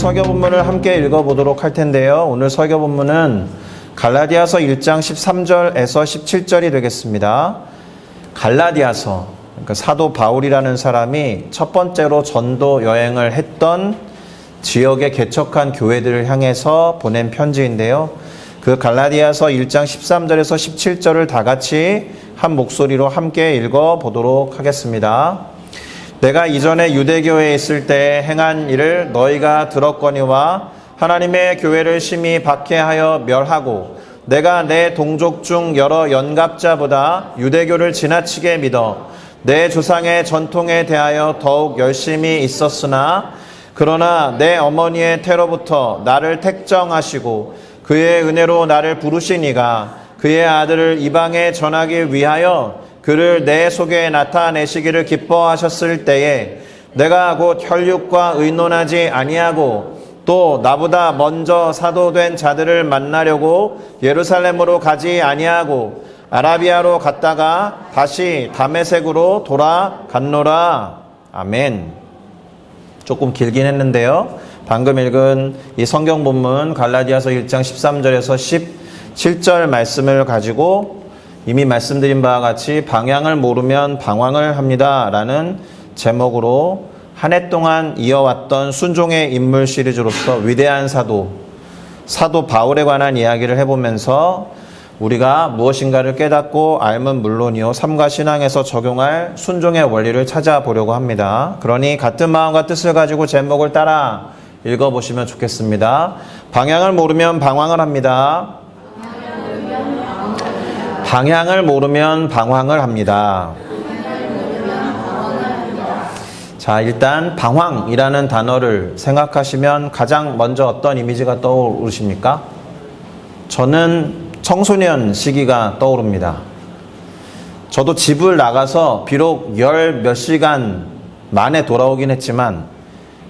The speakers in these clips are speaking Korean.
설교 본문을 함께 읽어보도록 할 텐데요. 오늘 설교 본문은 갈라디아서 1장 13절에서 17절이 되겠습니다. 갈라디아서, 그러니까 사도 바울이라는 사람이 첫 번째로 전도 여행을 했던 지역에 개척한 교회들을 향해서 보낸 편지인데요. 그 갈라디아서 1장 13절에서 17절을 다 같이 한 목소리로 함께 읽어보도록 하겠습니다. 내가 이전에 유대교회에 있을 때 행한 일을 너희가 들었거니와 하나님의 교회를 심히 박해하여 멸하고 내가 내 동족 중 여러 연갑자보다 유대교를 지나치게 믿어 내 조상의 전통에 대하여 더욱 열심히 있었으나 그러나 내 어머니의 태로부터 나를 택정하시고 그의 은혜로 나를 부르시니가 그의 아들을 이방에 전하기 위하여 그를 내 속에 나타내시기를 기뻐하셨을 때에 내가 곧 혈육과 의논하지 아니하고 또 나보다 먼저 사도된 자들을 만나려고 예루살렘으로 가지 아니하고 아라비아로 갔다가 다시 다메섹으로 돌아갔노라. 아멘. 조금 길긴 했는데요. 방금 읽은 이 성경 본문 갈라디아서 1장 13절에서 17절 말씀을 가지고 이미 말씀드린 바와 같이 방향을 모르면 방황을 합니다 라는 제목으로 한 해 동안 이어왔던 순종의 인물 시리즈로서 위대한 사도 바울에 관한 이야기를 해보면서 우리가 무엇인가를 깨닫고 알면 물론이요 삶과 신앙에서 적용할 순종의 원리를 찾아보려고 합니다. 그러니 같은 마음과 뜻을 가지고 제목을 따라 읽어보시면 좋겠습니다. 방향을 모르면 방황을 합니다. 방향을 모르면 방황을 합니다. 자, 일단 방황이라는 단어를 생각하시면 가장 먼저 어떤 이미지가 떠오르십니까? 저는 청소년 시기가 떠오릅니다. 저도 집을 나가서 비록 몇 시간 만에 돌아오긴 했지만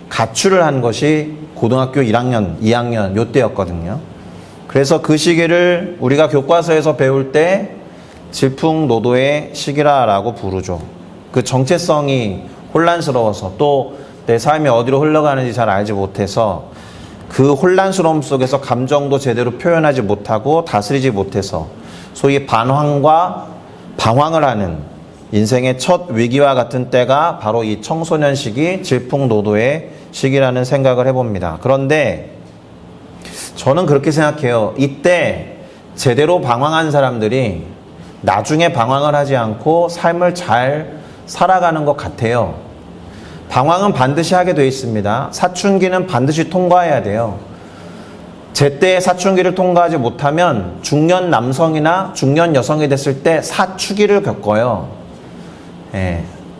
가출을 한 것이 고등학교 1학년, 2학년 요때였거든요. 그래서 그 시기를 우리가 교과서에서 배울 때 질풍노도의 시기라고 부르죠. 그 정체성이 혼란스러워서 또 내 삶이 어디로 흘러가는지 잘 알지 못해서 그 혼란스러움 속에서 감정도 제대로 표현하지 못하고 다스리지 못해서 소위 반황과 방황을 하는 인생의 첫 위기와 같은 때가 바로 이 청소년 시기, 질풍노도의 시기라는 생각을 해봅니다. 그런데 저는 그렇게 생각해요. 이때 제대로 방황한 사람들이 나중에 방황을 하지 않고 삶을 잘 살아가는 것 같아요. 방황은 반드시 하게 되어 있습니다. 사춘기는 반드시 통과해야 돼요. 제때의 사춘기를 통과하지 못하면 중년 남성이나 중년 여성이 됐을 때 사추기를 겪어요.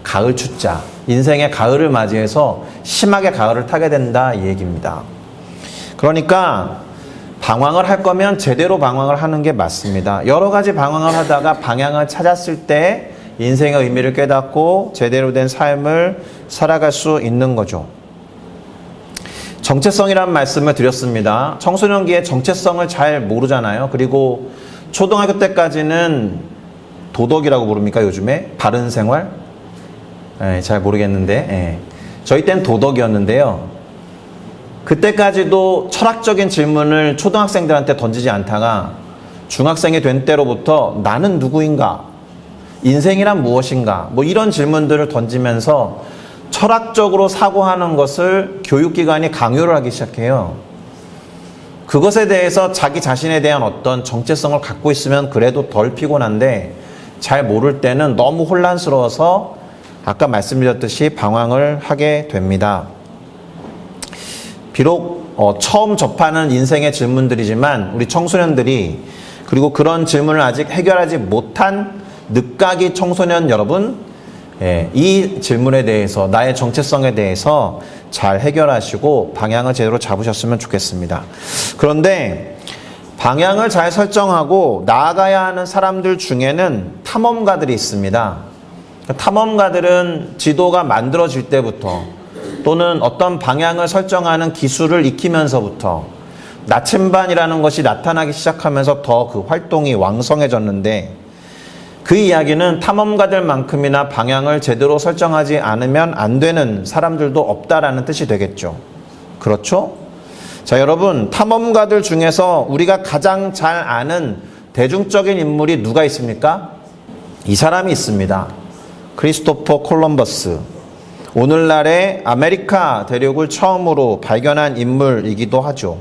가을 추자. 인생의 가을을 맞이해서 심하게 가을을 타게 된다 이 얘기입니다. 그러니까 방황을 할 거면 제대로 방황을 하는 게 맞습니다. 여러 가지 방황을 하다가 방향을 찾았을 때 인생의 의미를 깨닫고 제대로 된 삶을 살아갈 수 있는 거죠. 정체성이라는 말씀을 드렸습니다. 청소년기에 정체성을 잘 모르잖아요. 그리고 초등학교 때까지는 도덕이라고 부릅니까 요즘에? 바른 생활? 잘 모르겠는데 저희 때는 도덕이었는데요. 그때까지도 철학적인 질문을 초등학생들한테 던지지 않다가 중학생이 된 때로부터 나는 누구인가? 인생이란 무엇인가? 뭐 이런 질문들을 던지면서 철학적으로 사고하는 것을 교육기관이 강요를 하기 시작해요. 그것에 대해서 자기 자신에 대한 어떤 정체성을 갖고 있으면 그래도 덜 피곤한데 잘 모를 때는 너무 혼란스러워서 아까 말씀드렸듯이 방황을 하게 됩니다. 비록 처음 접하는 인생의 질문들이지만 우리 청소년들이 그리고 그런 질문을 아직 해결하지 못한 늦가기 청소년 여러분, 이 질문에 대해서 나의 정체성에 대해서 잘 해결하시고 방향을 제대로 잡으셨으면 좋겠습니다. 그런데 방향을 잘 설정하고 나아가야 하는 사람들 중에는 탐험가들이 있습니다. 탐험가들은 지도가 만들어질 때부터 또는 어떤 방향을 설정하는 기술을 익히면서부터 나침반이라는 것이 나타나기 시작하면서 더 그 활동이 왕성해졌는데 그 이야기는 탐험가들만큼이나 방향을 제대로 설정하지 않으면 안 되는 사람들도 없다라는 뜻이 되겠죠. 그렇죠? 자, 여러분, 탐험가들 중에서 우리가 가장 잘 아는 대중적인 인물이 누가 있습니까? 이 사람이 있습니다. 크리스토퍼 콜럼버스. 오늘날의 아메리카 대륙을 처음으로 발견한 인물이기도 하죠.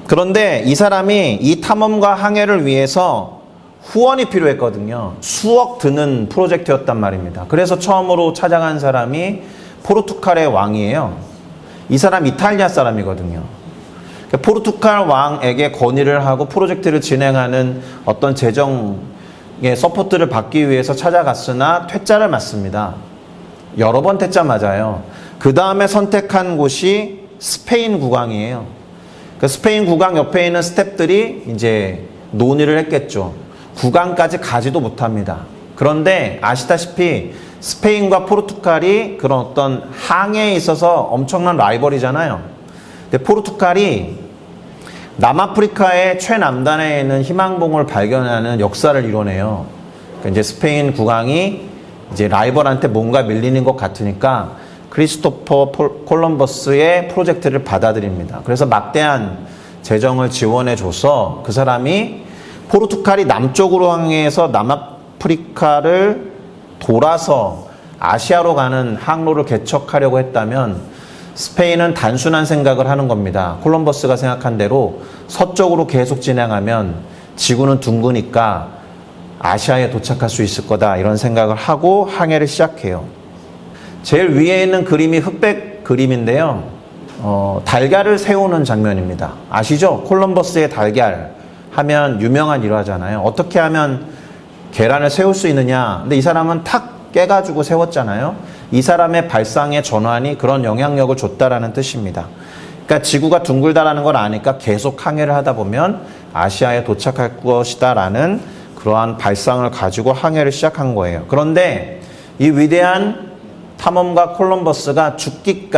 그런데 이 사람이 이 탐험과 항해를 위해서 후원이 필요했거든요. 수억 드는 프로젝트였단 말입니다. 그래서 처음으로 찾아간 사람이 포르투갈의 왕이에요. 이 사람 이탈리아 사람이거든요. 포르투갈 왕에게 건의를 하고 프로젝트를 진행하는 어떤 재정의 서포트를 받기 위해서 찾아갔으나 퇴짜를 맞습니다. 여러 번 퇴짜 맞아요. 그 다음에 선택한 곳이 스페인 국왕이에요. 그 스페인 국왕 옆에 있는 스탭들이 이제 논의를 했겠죠. 국왕까지 가지도 못합니다. 그런데 아시다시피 스페인과 포르투갈이 그런 어떤 항해에 있어서 엄청난 라이벌이잖아요. 근데 포르투갈이 남아프리카의 최남단에 있는 희망봉을 발견하는 역사를 이뤄내요. 그러니까 이제 스페인 국왕이 이제 라이벌한테 뭔가 밀리는 것 같으니까 크리스토퍼 콜럼버스의 프로젝트를 받아들입니다. 그래서 막대한 재정을 지원해줘서 그 사람이 포르투갈이 남쪽으로 항해해서 남아프리카를 돌아서 아시아로 가는 항로를 개척하려고 했다면 스페인은 단순한 생각을 하는 겁니다. 콜럼버스가 생각한 대로 서쪽으로 계속 진행하면 지구는 둥그니까 아시아에 도착할 수 있을 거다 이런 생각을 하고 항해를 시작해요. 제일 위에 있는 그림이 흑백 그림인데요. 달걀을 세우는 장면입니다. 아시죠? 콜럼버스의 달걀 하면 유명한 일화잖아요. 어떻게 하면 계란을 세울 수 있느냐. 근데 이 사람은 탁 깨가지고 세웠잖아요. 이 사람의 발상의 전환이 그런 영향력을 줬다라는 뜻입니다. 그러니까 지구가 둥글다라는 걸 아니까 계속 항해를 하다 보면 아시아에 도착할 것이다라는 그러한 발상을 가지고 항해를 시작한 거예요. 그런데 이 위대한 탐험가 콜럼버스가 죽기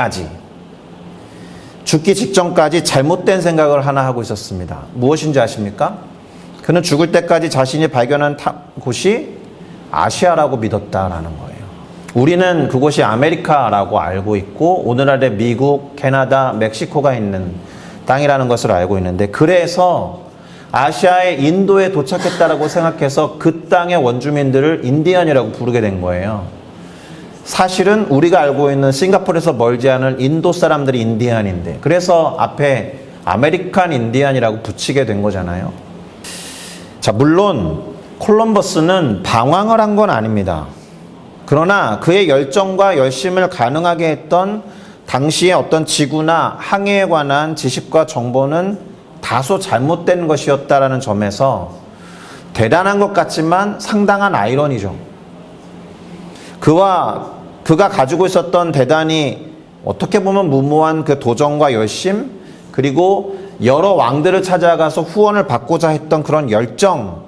직전까지 잘못된 생각을 하나 하고 있었습니다. 무엇인지 아십니까? 그는 죽을 때까지 자신이 발견한 곳이 아시아라고 믿었다라는 거예요. 우리는 그곳이 아메리카라고 알고 있고 오늘날의 미국, 캐나다, 멕시코가 있는 땅이라는 것을 알고 있는데 그래서 아시아의 인도에 도착했다라고 생각해서 그 땅의 원주민들을 인디언이라고 부르게 된 거예요. 사실은 우리가 알고 있는 싱가포르에서 멀지 않은 인도 사람들이 인디언인데 그래서 앞에 아메리칸 인디언이라고 붙이게 된 거잖아요. 자, 물론 콜럼버스는 방황을 한 건 아닙니다. 그러나 그의 열정과 열심을 가능하게 했던 당시의 어떤 지구나 항해에 관한 지식과 정보는 다소 잘못된 것이었다라는 점에서 대단한 것 같지만 상당한 아이러니죠. 그가 가지고 있었던 대단히 어떻게 보면 무모한 그 도전과 열심, 그리고 여러 왕들을 찾아가서 후원을 받고자 했던 그런 열정,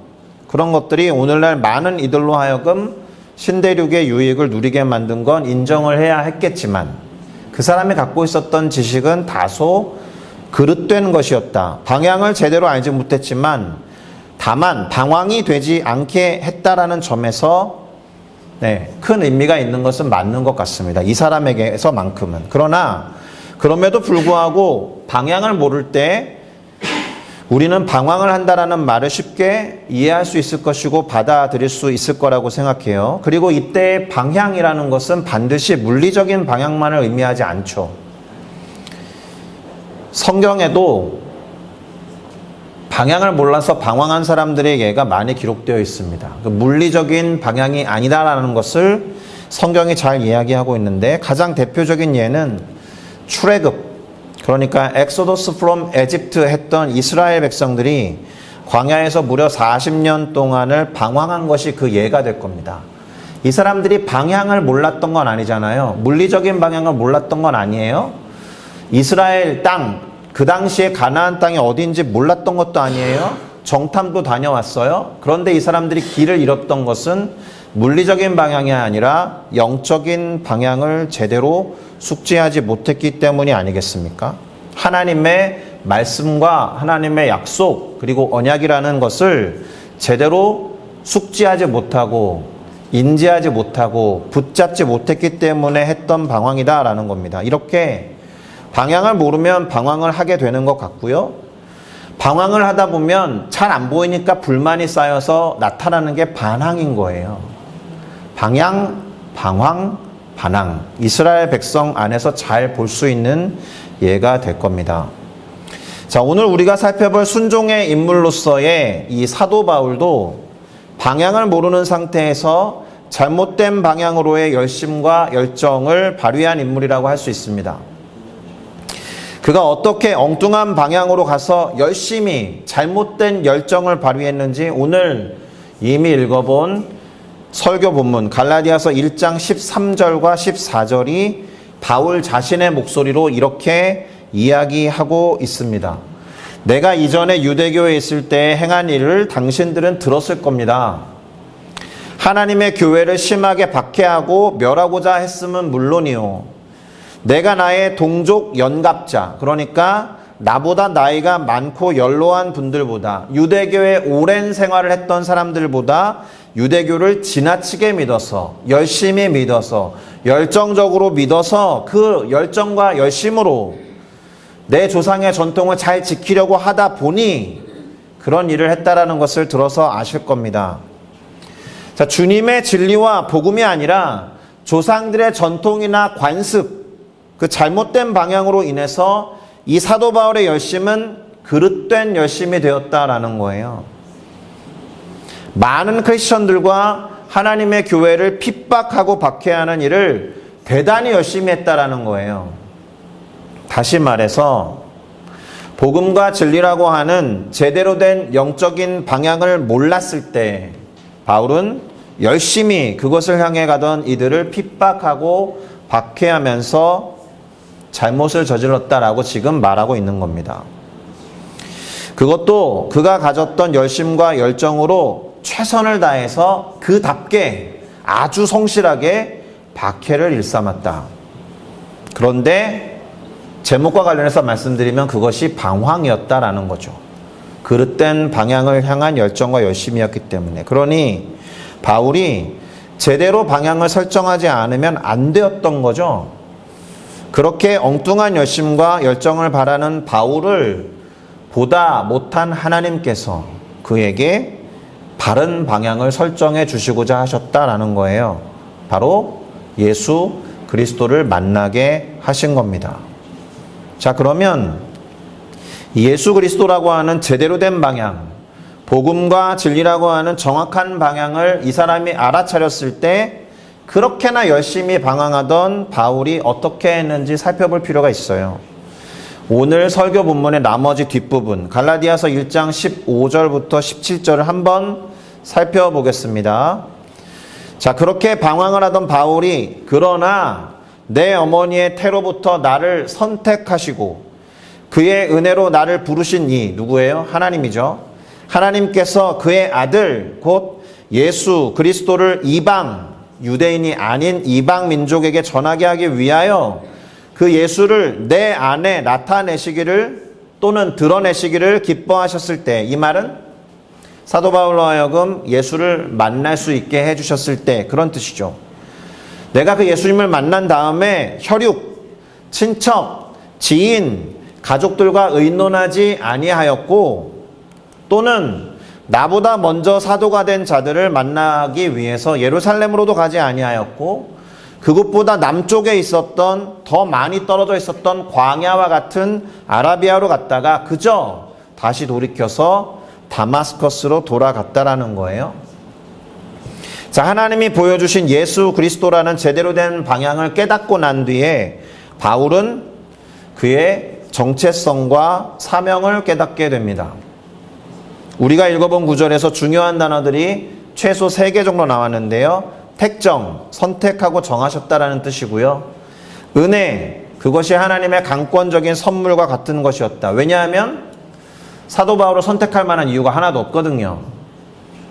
그런 것들이 오늘날 많은 이들로 하여금 신대륙의 유익을 누리게 만든 건 인정을 해야 했겠지만 그 사람이 갖고 있었던 지식은 다소 그릇된 것이었다. 방향을 제대로 알지 못했지만 다만 방황이 되지 않게 했다라는 점에서 큰 의미가 있는 것은 맞는 것 같습니다. 이 사람에게서만큼은. 그러나 그럼에도 불구하고 방향을 모를 때 우리는 방황을 한다라는 말을 쉽게 이해할 수 있을 것이고 받아들일 수 있을 거라고 생각해요. 그리고 이때의 방향이라는 것은 반드시 물리적인 방향만을 의미하지 않죠. 성경에도 방향을 몰라서 방황한 사람들의 예가 많이 기록되어 있습니다. 물리적인 방향이 아니다라는 것을 성경이 잘 이야기하고 있는데 가장 대표적인 예는 출애굽, 그러니까 엑소더스 from 에집트 했던 이스라엘 백성들이 광야에서 무려 40년 동안을 방황한 것이 그 예가 될 겁니다. 이 사람들이 방향을 몰랐던 건 아니잖아요. 물리적인 방향을 몰랐던 건 아니에요. 이스라엘 땅, 그 당시에 가나안 땅이 어딘지 몰랐던 것도 아니에요. 정탐도 다녀왔어요. 그런데 이 사람들이 길을 잃었던 것은 물리적인 방향이 아니라 영적인 방향을 제대로 숙지하지 못했기 때문이 아니겠습니까? 하나님의 말씀과 하나님의 약속 그리고 언약이라는 것을 제대로 숙지하지 못하고 인지하지 못하고 붙잡지 못했기 때문에 했던 방황이다라는 겁니다. 이렇게 방향을 모르면 방황을 하게 되는 것 같고요. 방황을 하다 보면 잘 안 보이니까 불만이 쌓여서 나타나는 게 반항인 거예요. 방향, 방황, 반항. 이스라엘 백성 안에서 잘 볼 수 있는 예가 될 겁니다. 자, 오늘 우리가 살펴볼 순종의 인물로서의 이 사도 바울도 방향을 모르는 상태에서 잘못된 방향으로의 열심과 열정을 발휘한 인물이라고 할 수 있습니다. 그가 어떻게 엉뚱한 방향으로 가서 열심히 잘못된 열정을 발휘했는지 오늘 이미 읽어본 설교 본문 갈라디아서 1장 13절과 14절이 바울 자신의 목소리로 이렇게 이야기하고 있습니다. 내가 이전에 유대교에 있을 때 행한 일을 당신들은 들었을 겁니다. 하나님의 교회를 심하게 박해하고 멸하고자 했음은 물론이요. 내가 나의 동족 연갑자, 그러니까 나보다 나이가 많고 연로한 분들보다 유대교에 오랜 생활을 했던 사람들보다 유대교를 지나치게 믿어서 열심히 믿어서 열정적으로 믿어서 그 열정과 열심으로 내 조상의 전통을 잘 지키려고 하다 보니 그런 일을 했다라는 것을 들어서 아실 겁니다. 자, 주님의 진리와 복음이 아니라 조상들의 전통이나 관습, 그 잘못된 방향으로 인해서 이 사도 바울의 열심은 그릇된 열심이 되었다라는 거예요. 많은 크리스천들과 하나님의 교회를 핍박하고 박해하는 일을 대단히 열심히 했다라는 거예요. 다시 말해서 복음과 진리라고 하는 제대로 된 영적인 방향을 몰랐을 때 바울은 열심히 그것을 향해 가던 이들을 핍박하고 박해하면서 잘못을 저질렀다라고 지금 말하고 있는 겁니다. 그것도 그가 가졌던 열심과 열정으로 최선을 다해서 그답게 아주 성실하게 박해를 일삼았다. 그런데 제목과 관련해서 말씀드리면 그것이 방황이었다라는 거죠. 그릇된 방향을 향한 열정과 열심이었기 때문에. 그러니 바울이 제대로 방향을 설정하지 않으면 안 되었던 거죠. 그렇게 엉뚱한 열심과 열정을 바라는 바울을 보다 못한 하나님께서 그에게 바른 방향을 설정해 주시고자 하셨다라는 거예요. 바로 예수 그리스도를 만나게 하신 겁니다. 자, 그러면 예수 그리스도라고 하는 제대로 된 방향, 복음과 진리라고 하는 정확한 방향을 이 사람이 알아차렸을 때 그렇게나 열심히 방황하던 바울이 어떻게 했는지 살펴볼 필요가 있어요. 오늘 설교 본문의 나머지 뒷부분 갈라디아서 1장 15절부터 17절을 한번 살펴보겠습니다. 자, 그렇게 방황을 하던 바울이 그러나 내 어머니의 태로부터 나를 선택하시고 그의 은혜로 나를 부르신 이 누구예요? 하나님이죠. 하나님께서 그의 아들 곧 예수 그리스도를 이방 유대인이 아닌 이방 민족에게 전하게 하기 위하여 그 예수를 내 안에 나타내시기를 또는 드러내시기를 기뻐하셨을 때, 이 말은 사도 바울로 하여금 예수를 만날 수 있게 해주셨을 때 그런 뜻이죠. 내가 그 예수님을 만난 다음에 혈육, 친척, 지인, 가족들과 의논하지 아니하였고 또는 나보다 먼저 사도가 된 자들을 만나기 위해서 예루살렘으로도 가지 아니하였고 그곳보다 남쪽에 있었던 더 많이 떨어져 있었던 광야와 같은 아라비아로 갔다가 그저 다시 돌이켜서 다마스커스로 돌아갔다라는 거예요. 자, 하나님이 보여주신 예수 그리스도라는 제대로 된 방향을 깨닫고 난 뒤에 바울은 그의 정체성과 사명을 깨닫게 됩니다. 우리가 읽어본 구절에서 중요한 단어들이 최소 3개 정도 나왔는데요. 택정, 선택하고 정하셨다라는 뜻이고요. 은혜, 그것이 하나님의 강권적인 선물과 같은 것이었다. 왜냐하면 사도 바울을 선택할 만한 이유가 하나도 없거든요.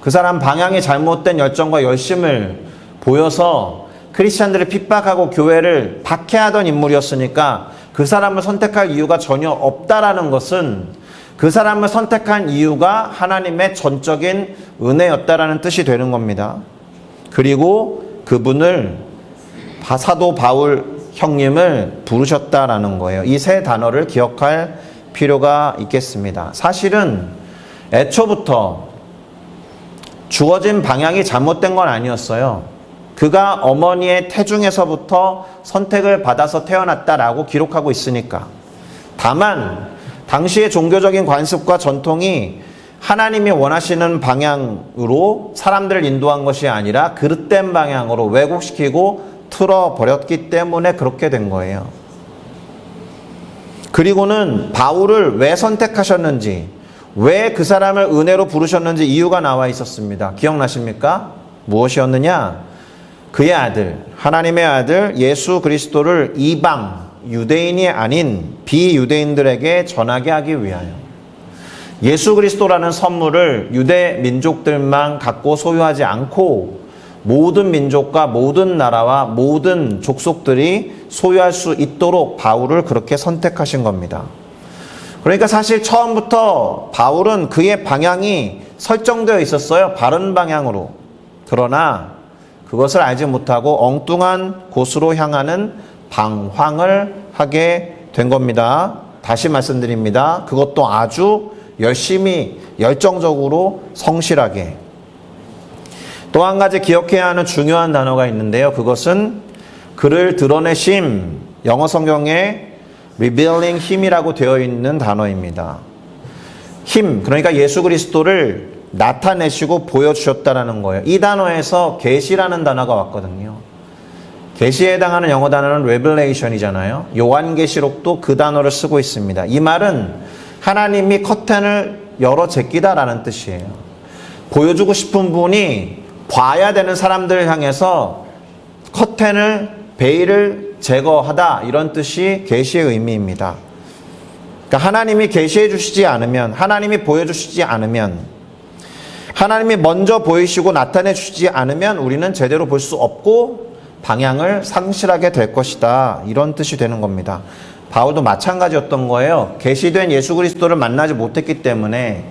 그 사람 방향이 잘못된 열정과 열심을 보여서 크리스찬들을 핍박하고 교회를 박해하던 인물이었으니까 그 사람을 선택할 이유가 전혀 없다라는 것은 그 사람을 선택한 이유가 하나님의 전적인 은혜였다라는 뜻이 되는 겁니다. 그리고 그분을 사도 바울 형님을 부르셨다라는 거예요. 이 세 단어를 기억할 필요가 있겠습니다. 사실은 애초부터 주어진 방향이 잘못된 건 아니었어요. 그가 어머니의 태중에서부터 선택을 받아서 태어났다라고 기록하고 있으니까. 다만 당시의 종교적인 관습과 전통이 하나님이 원하시는 방향으로 사람들을 인도한 것이 아니라 그릇된 방향으로 왜곡시키고 틀어버렸기 때문에 그렇게 된 거예요. 그리고는 바울을 왜 선택하셨는지, 왜 그 사람을 은혜로 부르셨는지 이유가 나와 있었습니다. 기억나십니까? 무엇이었느냐? 그의 아들, 하나님의 아들 예수 그리스도를 이방, 유대인이 아닌 비유대인들에게 전하게 하기 위하여 예수 그리스도라는 선물을 유대 민족들만 갖고 소유하지 않고 모든 민족과 모든 나라와 모든 족속들이 소유할 수 있도록 바울을 그렇게 선택하신 겁니다. 그러니까 사실 처음부터 바울은 그의 방향이 설정되어 있었어요. 바른 방향으로. 그러나 그것을 알지 못하고 엉뚱한 곳으로 향하는 방황을 하게 된 겁니다. 다시 말씀드립니다. 그것도 아주 열심히 열정적으로 성실하게. 또 한 가지 기억해야 하는 중요한 단어가 있는데요. 그것은 그를 드러내심, 영어 성경에 revealing him이라고 되어 있는 단어입니다. 힘, 그러니까 예수 그리스도를 나타내시고 보여주셨다라는 거예요. 이 단어에서 계시라는 단어가 왔거든요. 계시에 해당하는 영어 단어는 revelation이잖아요. 요한계시록도 그 단어를 쓰고 있습니다. 이 말은 하나님이 커튼을 열어 제끼다라는 뜻이에요. 보여주고 싶은 분이 봐야 되는 사람들을 향해서 커튼을, 베일을 제거하다, 이런 뜻이 계시의 의미입니다. 그러니까 하나님이 계시해 주시지 않으면, 하나님이 보여주시지 않으면, 하나님이 먼저 보이시고 나타내 주시지 않으면 우리는 제대로 볼 수 없고 방향을 상실하게 될 것이다, 이런 뜻이 되는 겁니다. 바울도 마찬가지였던 거예요. 계시된 예수 그리스도를 만나지 못했기 때문에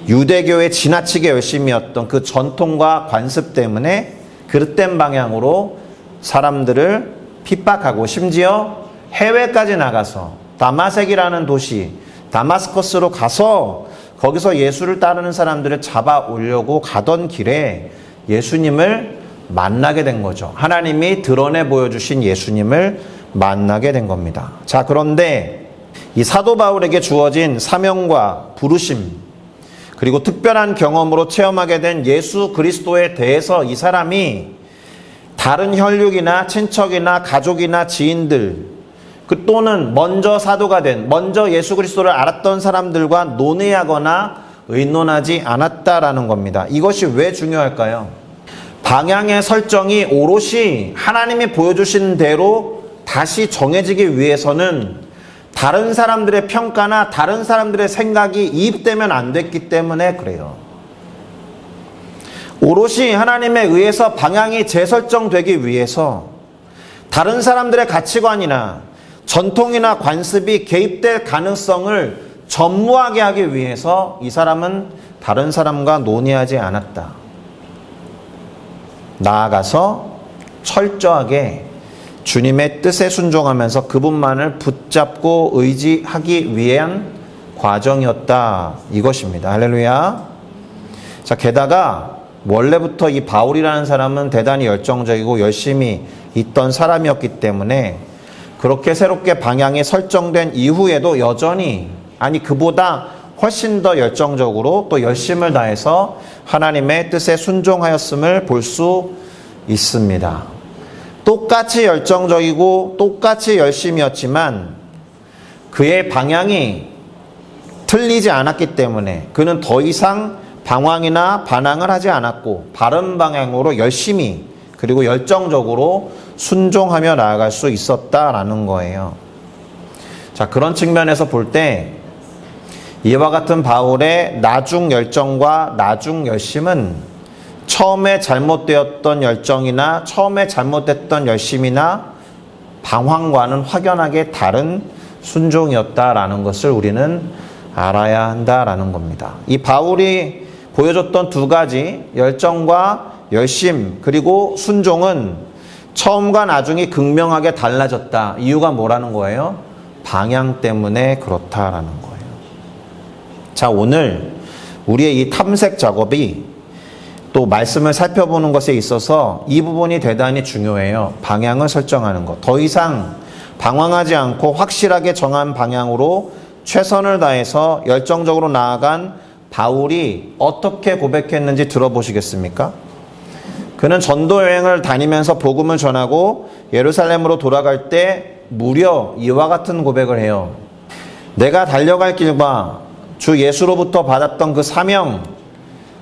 유대교에 지나치게 열심이었던 그 전통과 관습 때문에 그릇된 방향으로 사람들을 핍박하고 심지어 해외까지 나가서 다마섹이라는 도시, 다마스커스로 가서 거기서 예수를 따르는 사람들을 잡아오려고 가던 길에 예수님을 만나게 된 거죠. 하나님이 드러내 보여주신 예수님을 만나게 된 겁니다. 자, 그런데 이 사도 바울에게 주어진 사명과 부르심, 그리고 특별한 경험으로 체험하게 된 예수 그리스도에 대해서 이 사람이 다른 혈육이나 친척이나 가족이나 지인들, 또는 먼저 사도가 된, 먼저 예수 그리스도를 알았던 사람들과 논의하거나 의논하지 않았다라는 겁니다. 이것이 왜 중요할까요? 방향의 설정이 오롯이 하나님이 보여주신 대로 다시 정해지기 위해서는 다른 사람들의 평가나 다른 사람들의 생각이 이입되면 안 됐기 때문에 그래요. 오롯이 하나님에 의해서 방향이 재설정되기 위해서 다른 사람들의 가치관이나 전통이나 관습이 개입될 가능성을 전무하게 하기 위해서 이 사람은 다른 사람과 논의하지 않았다. 나아가서 철저하게 주님의 뜻에 순종하면서 그분만을 붙잡고 의지하기 위한 과정이었다, 이것입니다. 할렐루야. 자, 게다가 원래부터 이 바울이라는 사람은 대단히 열정적이고 열심히 있던 사람이었기 때문에 그렇게 새롭게 방향이 설정된 이후에도 여전히, 아니 그보다 훨씬 더 열정적으로 또 열심을 다해서 하나님의 뜻에 순종하였음을 볼 수 있습니다. 똑같이 열정적이고 똑같이 열심이었지만 그의 방향이 틀리지 않았기 때문에 그는 더 이상 방황이나 반항을 하지 않았고 바른 방향으로 열심히 그리고 열정적으로 순종하며 나아갈 수 있었다라는 거예요. 자, 그런 측면에서 볼 때 이와 같은 바울의 나중 열정과 나중 열심은 처음에 잘못되었던 열정이나 처음에 잘못됐던 열심이나 방황과는 확연하게 다른 순종이었다라는 것을 우리는 알아야 한다라는 겁니다. 이 바울이 보여줬던 두 가지 열정과 열심 그리고 순종은 처음과 나중이 극명하게 달라졌다. 이유가 뭐라는 거예요? 방향 때문에 그렇다라는 거예요. 자, 오늘 우리의 이 탐색 작업이 또 말씀을 살펴보는 것에 있어서 이 부분이 대단히 중요해요. 방향을 설정하는 것. 더 이상 방황하지 않고 확실하게 정한 방향으로 최선을 다해서 열정적으로 나아간 바울이 어떻게 고백했는지 들어보시겠습니까? 그는 전도 여행을 다니면서 복음을 전하고 예루살렘으로 돌아갈 때 무려 이와 같은 고백을 해요. 내가 달려갈 길과 주 예수로부터 받았던 그 사명,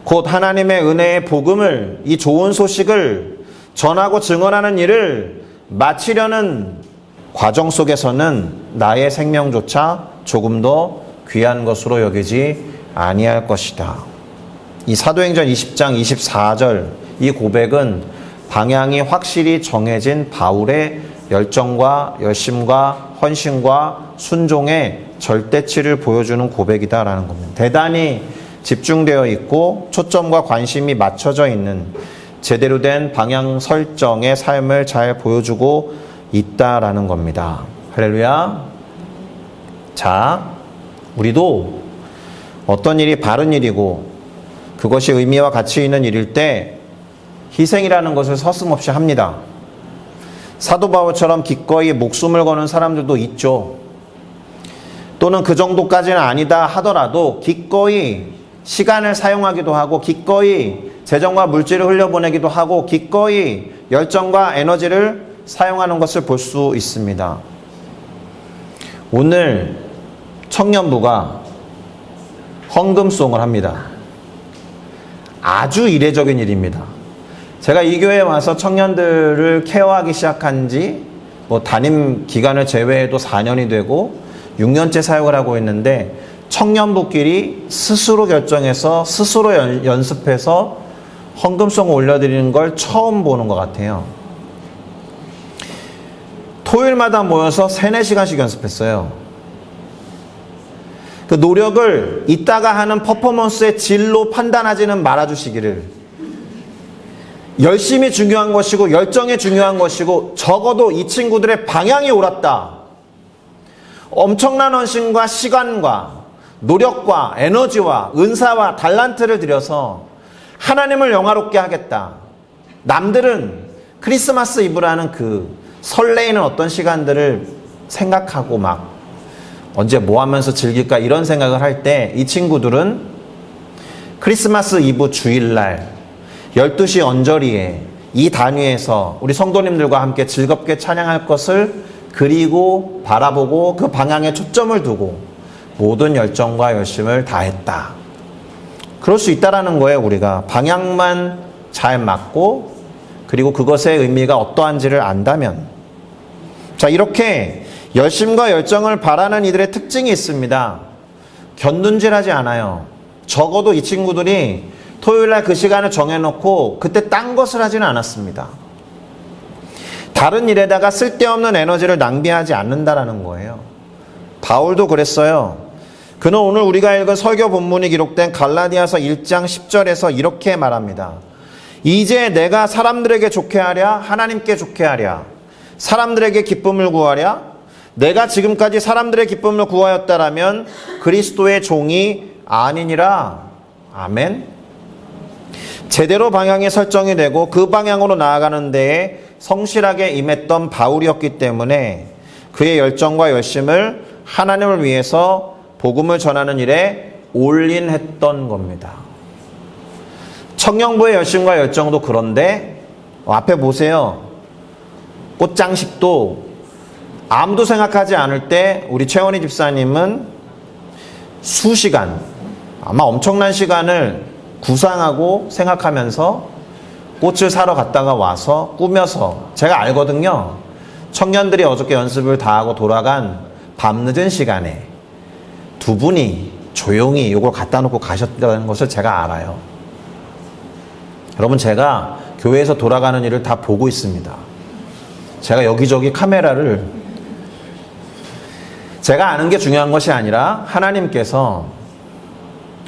곧 하나님의 은혜의 복음을, 이 좋은 소식을 전하고 증언하는 일을 마치려는 과정 속에서는 나의 생명조차 조금 더 귀한 것으로 여기지 아니할 것이다. 이 사도행전 20장 24절 이 고백은 방향이 확실히 정해진 바울의 열정과 열심과 헌신과 순종의 절대치를 보여주는 고백이다라는 겁니다. 대단히 집중되어 있고 초점과 관심이 맞춰져 있는 제대로 된 방향 설정의 삶을 잘 보여주고 있다라는 겁니다. 할렐루야. 자, 우리도 어떤 일이 바른 일이고 그것이 의미와 가치 있는 일일 때 희생이라는 것을 서슴없이 합니다. 사도 바울처럼 기꺼이 목숨을 거는 사람들도 있죠. 또는 그 정도까지는 아니다 하더라도 기꺼이 시간을 사용하기도 하고 기꺼이 재정과 물질을 흘려보내기도 하고 기꺼이 열정과 에너지를 사용하는 것을 볼 수 있습니다. 오늘 청년부가 헌금송을 합니다. 아주 이례적인 일입니다. 제가 이 교회에 와서 청년들을 케어하기 시작한 지 담임 기간을 제외해도 4년이 되고 6년째 사역을 하고 있는데 청년부끼리 스스로 결정해서 스스로 연습해서 헌금송을 올려드리는 걸 처음 보는 것 같아요. 토요일마다 모여서 3-4시간씩 연습했어요. 그 노력을 이따가 하는 퍼포먼스의 질로 판단하지는 말아주시기를. 열심이 중요한 것이고 열정이 중요한 것이고 적어도 이 친구들의 방향이 옳았다. 엄청난 헌신과 시간과 노력과 에너지와 은사와 달란트를 들여서 하나님을 영화롭게 하겠다. 남들은 크리스마스 이브라는 그 설레이는 어떤 시간들을 생각하고 막 언제 뭐 하면서 즐길까 이런 생각을 할 때 이 친구들은 크리스마스 이브 주일날 12시 언저리에 이 단위에서 우리 성도님들과 함께 즐겁게 찬양할 것을 그리고 바라보고 그 방향에 초점을 두고 모든 열정과 열심을 다했다. 그럴 수 있다라는 거예요. 우리가 방향만 잘 맞고 그리고 그것의 의미가 어떠한지를 안다면. 자, 이렇게 열심과 열정을 바라는 이들의 특징이 있습니다. 견눈질하지 않아요. 적어도 이 친구들이 토요일날 그 시간을 정해놓고 그때 딴 것을 하지는 않았습니다. 다른 일에다가 쓸데없는 에너지를 낭비하지 않는다라는 거예요. 바울도 그랬어요. 그는 오늘 우리가 읽은 설교 본문이 기록된 갈라디아서 1장 10절에서 이렇게 말합니다. 이제 내가 사람들에게 좋게 하랴 하나님께 좋게 하랴 사람들에게 기쁨을 구하랴 내가 지금까지 사람들의 기쁨을 구하였다라면 그리스도의 종이 아니니라. 아멘. 제대로 방향이 설정이 되고 그 방향으로 나아가는 데에 성실하게 임했던 바울이었기 때문에 그의 열정과 열심을 하나님을 위해서 복음을 전하는 일에 올인했던 겁니다. 청년부의 열심과 열정도 그런데 앞에 보세요. 꽃장식도 아무도 생각하지 않을 때 우리 최원희 집사님은 수시간 아마 엄청난 시간을 구상하고 생각하면서 꽃을 사러 갔다가 와서 꾸며서 제가 알거든요. 청년들이 어저께 연습을 다 하고 돌아간 밤늦은 시간에 두 분이 조용히 이걸 갖다 놓고 가셨다는 것을 제가 알아요. 여러분, 제가 교회에서 돌아가는 일을 다 보고 있습니다. 제가 여기저기 카메라를 제가 아는 게 중요한 것이 아니라 하나님께서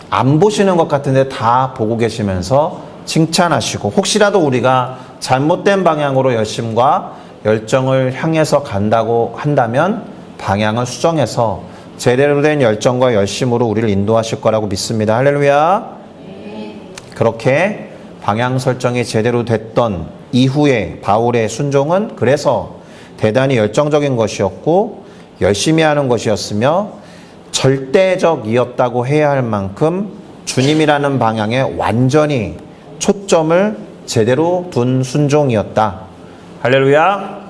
안 보시는 것 같은데 다 보고 계시면서 칭찬하시고 혹시라도 우리가 잘못된 방향으로 열심과 열정을 향해서 간다고 한다면 방향을 수정해서 제대로 된 열정과 열심으로 우리를 인도하실 거라고 믿습니다. 할렐루야. 그렇게 방향 설정이 제대로 됐던 이후에 바울의 순종은 그래서 대단히 열정적인 것이었고 열심히 하는 것이었으며 절대적이었다고 해야 할 만큼 주님이라는 방향에 완전히 초점을 제대로 둔 순종이었다. 할렐루야.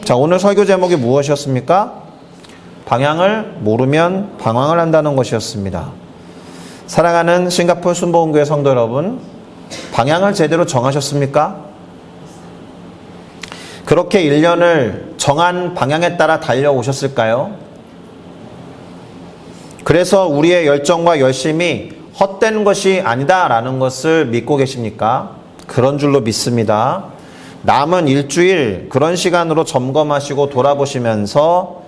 자, 오늘 설교 제목이 무엇이었습니까? 방향을 모르면 방황을 한다는 것이었습니다. 사랑하는 싱가포르 순복음교회 성도 여러분, 방향을 제대로 정하셨습니까? 그렇게 1년을 정한 방향에 따라 달려오셨을까요? 그래서 우리의 열정과 열심이 헛된 것이 아니다라는 것을 믿고 계십니까? 그런 줄로 믿습니다. 남은 일주일 그런 시간으로 점검하시고 돌아보시면서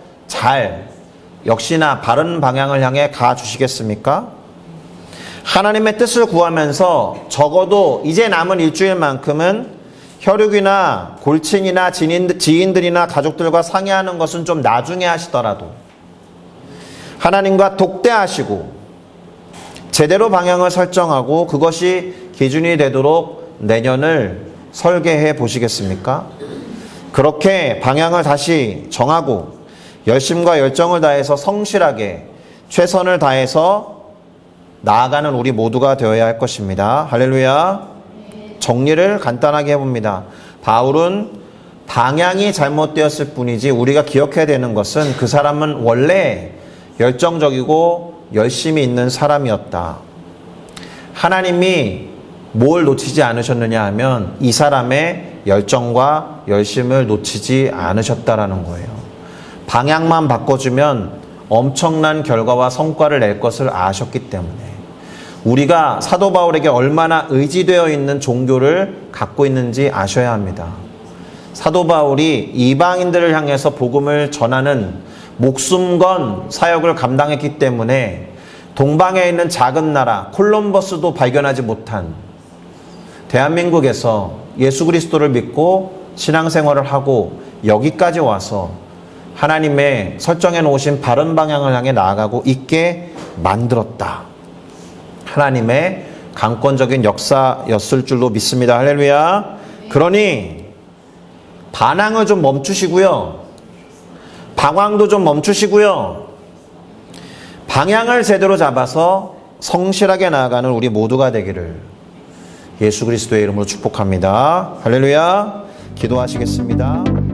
역시나 바른 방향을 향해 가주시겠습니까? 하나님의 뜻을 구하면서 적어도 이제 남은 일주일만큼은 혈육이나 골친이나 지인들이나 가족들과 상의하는 것은 좀 나중에 하시더라도 하나님과 독대하시고 제대로 방향을 설정하고 그것이 기준이 되도록 내년을 설계해 보시겠습니까? 그렇게 방향을 다시 정하고 열심과 열정을 다해서 성실하게 최선을 다해서 나아가는 우리 모두가 되어야 할 것입니다. 할렐루야. 정리를 간단하게 해봅니다. 바울은 방향이 잘못되었을 뿐이지 우리가 기억해야 되는 것은 그 사람은 원래 열정적이고 열심히 있는 사람이었다. 하나님이 뭘 놓치지 않으셨느냐 하면 이 사람의 열정과 열심을 놓치지 않으셨다라는 거예요. 방향만 바꿔주면 엄청난 결과와 성과를 낼 것을 아셨기 때문에 우리가 사도 바울에게 얼마나 의지되어 있는 종교를 갖고 있는지 아셔야 합니다. 사도 바울이 이방인들을 향해서 복음을 전하는 목숨 건 사역을 감당했기 때문에 동방에 있는 작은 나라 콜럼버스도 발견하지 못한 대한민국에서 예수 그리스도를 믿고 신앙생활을 하고 여기까지 와서 하나님의 설정해 놓으신 바른 방향을 향해 나아가고 있게 만들었다. 하나님의 강권적인 역사였을 줄로 믿습니다. 할렐루야. 그러니 반항을 좀 멈추시고요. 방황도 좀 멈추시고요. 방향을 제대로 잡아서 성실하게 나아가는 우리 모두가 되기를 예수 그리스도의 이름으로 축복합니다. 할렐루야. 기도하시겠습니다.